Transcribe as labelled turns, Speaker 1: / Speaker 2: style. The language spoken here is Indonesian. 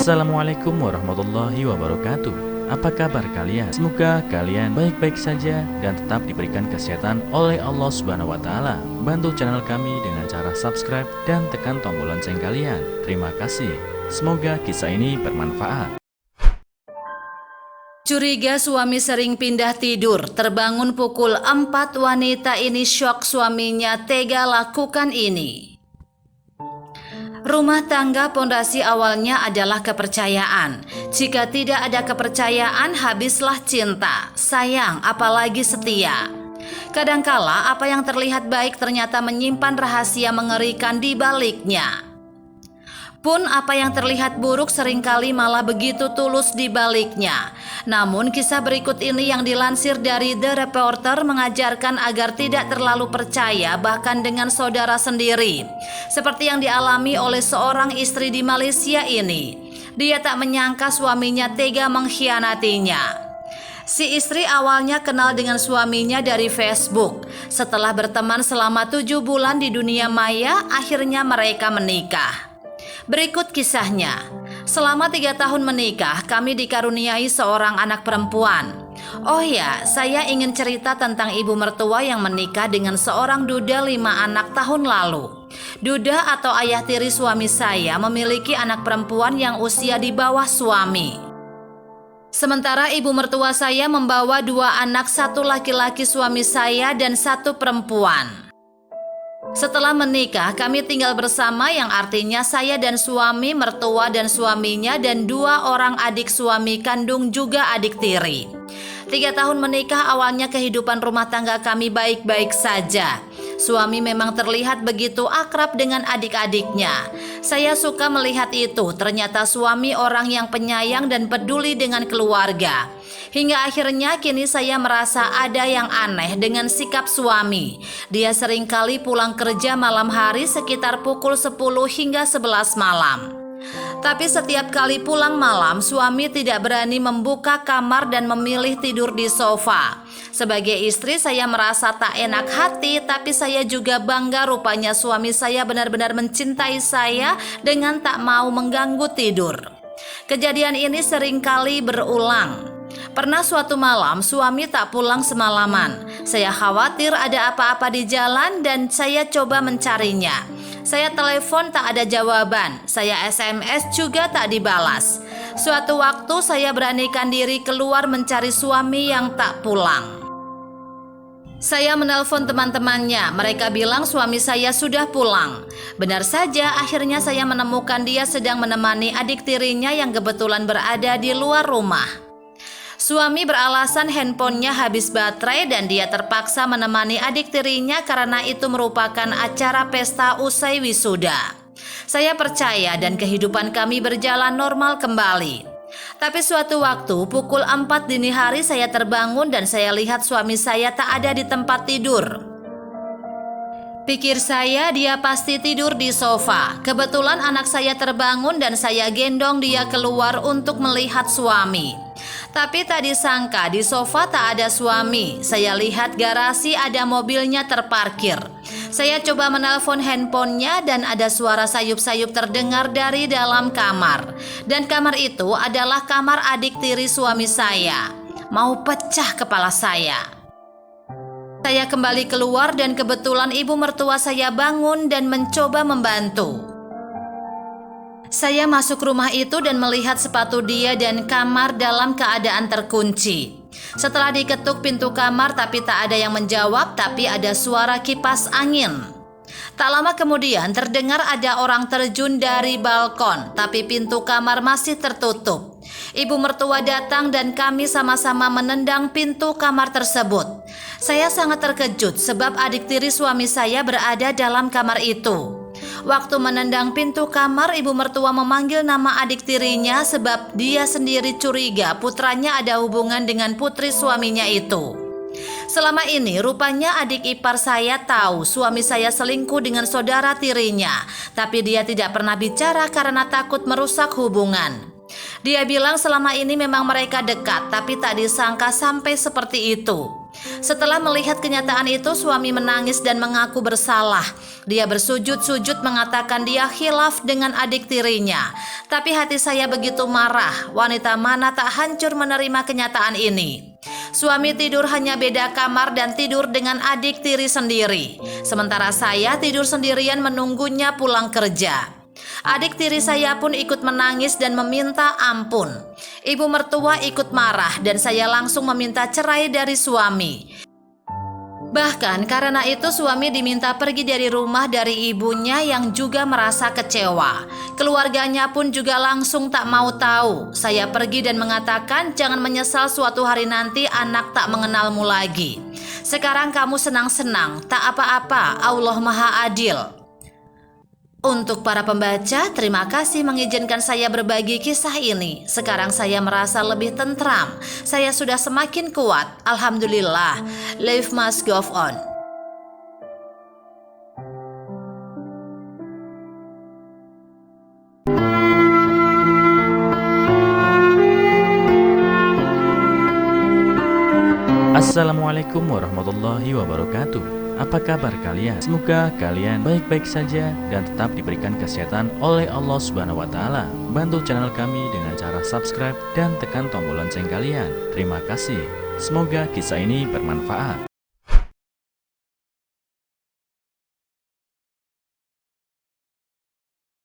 Speaker 1: Assalamualaikum warahmatullahi wabarakatuh. Apa kabar kalian? Semoga kalian baik-baik saja dan tetap diberikan kesehatan oleh Allah Subhanahu wa taala. Bantu channel kami dengan cara subscribe dan tekan tombol lonceng kalian. Terima kasih. Semoga kisah ini bermanfaat.
Speaker 2: Curiga suami sering pindah tidur, terbangun pukul 4, wanita ini syok suaminya tega lakukan ini. Rumah tangga pondasi awalnya adalah kepercayaan. Jika tidak ada kepercayaan, habislah cinta, sayang, apalagi setia. Kadangkala apa yang terlihat baik ternyata menyimpan rahasia mengerikan di baliknya. Pun apa yang terlihat buruk seringkali malah begitu tulus di baliknya. Namun kisah berikut ini yang dilansir dari The Reporter mengajarkan agar tidak terlalu percaya bahkan dengan saudara sendiri. Seperti yang dialami oleh seorang istri di Malaysia ini. Dia tak menyangka suaminya tega mengkhianatinya. Si istri awalnya kenal dengan suaminya dari Facebook. Setelah berteman selama 7 bulan di dunia maya, akhirnya mereka menikah. Berikut kisahnya. Selama 3 tahun menikah, kami dikaruniai seorang anak perempuan. Oh ya, saya ingin cerita tentang ibu mertua yang menikah dengan seorang duda 5 anak tahun lalu. Duda atau ayah tiri suami saya memiliki anak perempuan yang usia di bawah suami. Sementara ibu mertua saya membawa 2 anak, 1 laki-laki suami saya dan 1 perempuan. Setelah menikah, kami tinggal bersama yang artinya saya dan suami, mertua dan suaminya, dan 2 orang adik suami kandung juga adik tiri. 3 tahun menikah awalnya kehidupan rumah tangga kami baik-baik saja. Suami memang terlihat begitu akrab dengan adik-adiknya. Saya suka melihat itu, ternyata suami orang yang penyayang dan peduli dengan keluarga. Hingga akhirnya kini saya merasa ada yang aneh dengan sikap suami. Dia seringkali pulang kerja malam hari sekitar pukul 10 hingga 11 malam. Tapi setiap kali pulang malam, suami tidak berani membuka kamar dan memilih tidur di sofa. Sebagai istri saya merasa tak enak hati, tapi saya juga bangga rupanya suami saya benar-benar mencintai saya dengan tak mau mengganggu tidur. Kejadian ini seringkali berulang. Pernah suatu malam suami tak pulang semalaman. Saya khawatir ada apa-apa di jalan dan saya coba mencarinya. Saya telepon tak ada jawaban. Saya SMS juga tak dibalas. Suatu waktu saya beranikan diri keluar mencari suami yang tak pulang. Saya menelpon teman-temannya. Mereka bilang suami saya sudah pulang. Benar saja, akhirnya saya menemukan dia sedang menemani adik tirinya yang kebetulan berada di luar rumah. Suami beralasan handphonenya habis baterai dan dia terpaksa menemani adik tirinya karena itu merupakan acara pesta usai wisuda. Saya percaya dan kehidupan kami berjalan normal kembali. Tapi suatu waktu pukul 4 dini hari saya terbangun dan saya lihat suami saya tak ada di tempat tidur. Pikir saya dia pasti tidur di sofa. Kebetulan anak saya terbangun dan saya gendong dia keluar untuk melihat suami. Tapi tak disangka di sofa tak ada suami. Saya lihat garasi ada mobilnya terparkir. Saya coba menelpon handphonenya dan ada suara sayup-sayup terdengar dari dalam kamar. Dan kamar itu adalah kamar adik tiri suami saya. Mau pecah kepala saya. Saya kembali keluar dan kebetulan ibu mertua saya bangun dan mencoba membantu. Saya masuk rumah itu dan melihat sepatu dia dan kamar dalam keadaan terkunci. Setelah diketuk pintu kamar tapi tak ada yang menjawab, tapi ada suara kipas angin. Tak lama kemudian terdengar ada orang terjun dari balkon, tapi pintu kamar masih tertutup. Ibu mertua datang dan kami sama-sama menendang pintu kamar tersebut. Saya sangat terkejut sebab adik tiri suami saya berada dalam kamar itu. Waktu menendang pintu kamar, ibu mertua memanggil nama adik tirinya sebab dia sendiri curiga putranya ada hubungan dengan putri suaminya itu. Selama ini rupanya adik ipar saya tahu suami saya selingkuh dengan saudara tirinya, tapi dia tidak pernah bicara karena takut merusak hubungan. Dia bilang selama ini memang mereka dekat, tapi tak disangka sampai seperti itu. Setelah melihat kenyataan itu, suami menangis dan mengaku bersalah. Dia bersujud-sujud mengatakan dia khilaf dengan adik tirinya. Tapi hati saya begitu marah. Wanita mana tak hancur menerima kenyataan ini. Suami tidur hanya beda kamar dan tidur dengan adik tiri sendiri. Sementara saya tidur sendirian menunggunya pulang kerja. Adik tiri saya pun ikut menangis dan meminta ampun. Ibu mertua ikut marah dan saya langsung meminta cerai dari suami. Bahkan karena itu suami diminta pergi dari rumah dari ibunya yang juga merasa kecewa. Keluarganya pun juga langsung tak mau tahu. Saya pergi dan mengatakan jangan menyesal suatu hari nanti anak tak mengenalmu lagi. Sekarang kamu senang-senang, tak apa-apa, Allah Maha Adil. Untuk para pembaca, terima kasih mengizinkan saya berbagi kisah ini. Sekarang saya merasa lebih tentram. Saya sudah semakin kuat. Alhamdulillah. Life must go on.
Speaker 1: Assalamualaikum warahmatullahi wabarakatuh. Apa kabar kalian? Semoga kalian baik-baik saja dan tetap diberikan kesehatan oleh Allah Subhanahu wa taala. Bantu channel kami dengan cara subscribe dan tekan tombol lonceng kalian. Terima kasih. Semoga kisah ini bermanfaat.